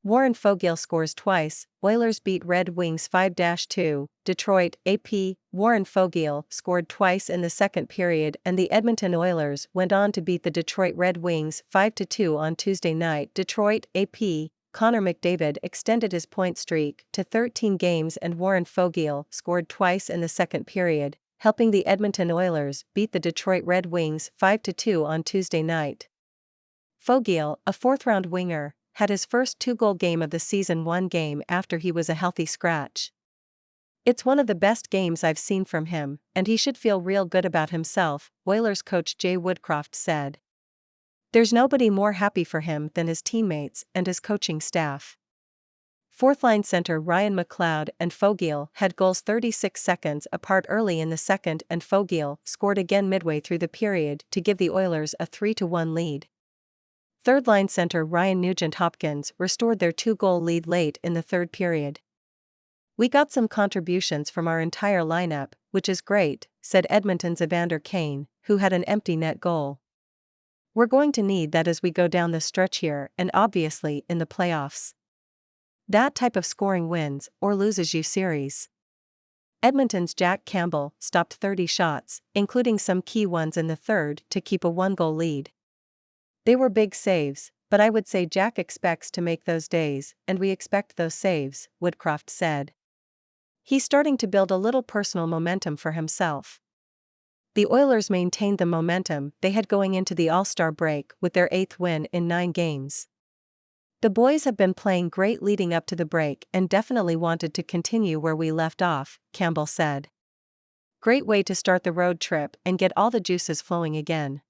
Warren Foegele scores twice, Oilers beat Red Wings 5-2, Detroit, AP, Warren Foegele scored twice in the second period and the Edmonton Oilers went on to beat the Detroit Red Wings 5-2 on Tuesday night. Detroit, AP, Connor McDavid extended his point streak to 13 games and Warren Foegele scored twice in the second period, helping the Edmonton Oilers beat the Detroit Red Wings 5-2 on Tuesday night. Foegele, a fourth-round winger, had his first two-goal game of the season one game after he was a healthy scratch. "It's one of the best games I've seen from him, and he should feel real good about himself," Oilers coach Jay Woodcroft said. "There's nobody more happy for him than his teammates and his coaching staff." Fourth-line center Ryan McLeod and Foegele had goals 36 seconds apart early in the second and Foegele scored again midway through the period to give the Oilers a 3-1 lead. Third-line center Ryan Nugent-Hopkins restored their two-goal lead late in the third period. "We got some contributions from our entire lineup, which is great," said Edmonton's Evander Kane, who had an empty net goal. "We're going to need that as we go down the stretch here and obviously in the playoffs. That type of scoring wins or loses you series." Edmonton's Jack Campbell stopped 30 shots, including some key ones in the third, to keep a one-goal lead. "They were big saves, but I would say Jack expects to make those days, and we expect those saves," Woodcroft said. "He's starting to build a little personal momentum for himself." The Oilers maintained the momentum they had going into the All-Star break with their 8th win in 9 games. "The boys have been playing great leading up to the break and definitely wanted to continue where we left off," Campbell said. "Great way to start the road trip and get all the juices flowing again."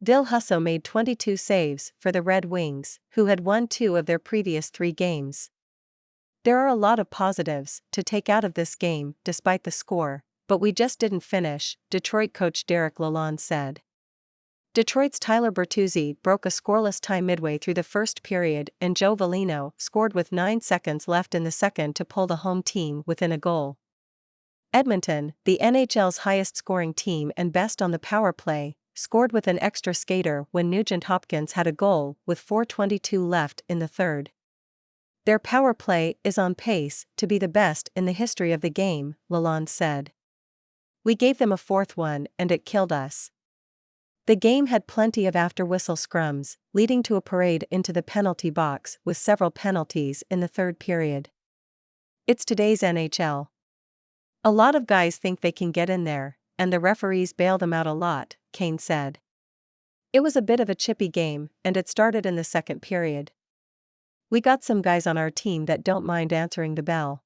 Ville Husso made 22 saves for the Red Wings, who had won 2 of their previous 3 games. "There are a lot of positives to take out of this game despite the score, but we just didn't finish," Detroit coach Derek Lalonde said. Detroit's Tyler Bertuzzi broke a scoreless tie midway through the first period and Joe Veleno scored with 9 seconds left in the second to pull the home team within a goal. Edmonton, the NHL's highest-scoring team and best on the power play, scored with an extra skater when Nugent-Hopkins had a goal with 4:22 left in the third. "Their power play is on pace to be the best in the history of the game," Lalonde said. "We gave them a fourth one and it killed us." The game had plenty of after-whistle scrums, leading to a parade into the penalty box with several penalties in the third period. "It's today's NHL. A lot of guys think they can get in there, and the referees bail them out a lot," Kane said. "It was a bit of a chippy game, and it started in the second period. We got some guys on our team that don't mind answering the bell."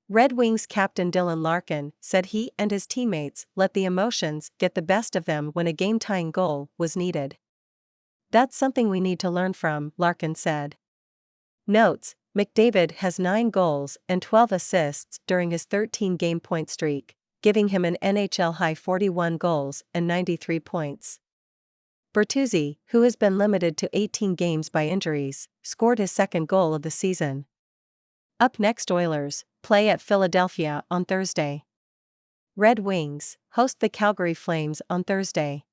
Red Wings captain Dylan Larkin said he and his teammates let the emotions get the best of them when a game-tying goal was needed. "That's something we need to learn from," Larkin said. Notes: McDavid has 9 goals and 12 assists during his 13-game point streak, giving him an NHL-high 41 goals and 93 points. Bertuzzi, who has been limited to 18 games by injuries, scored his second goal of the season. Up next, Oilers play at Philadelphia on Thursday. Red Wings host the Calgary Flames on Thursday.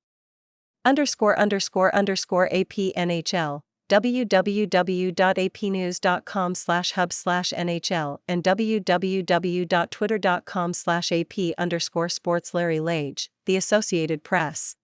____AP NHL, www.apnews.com/hub/NHL and www.twitter.com/AP_sports Larry Lage, The Associated Press.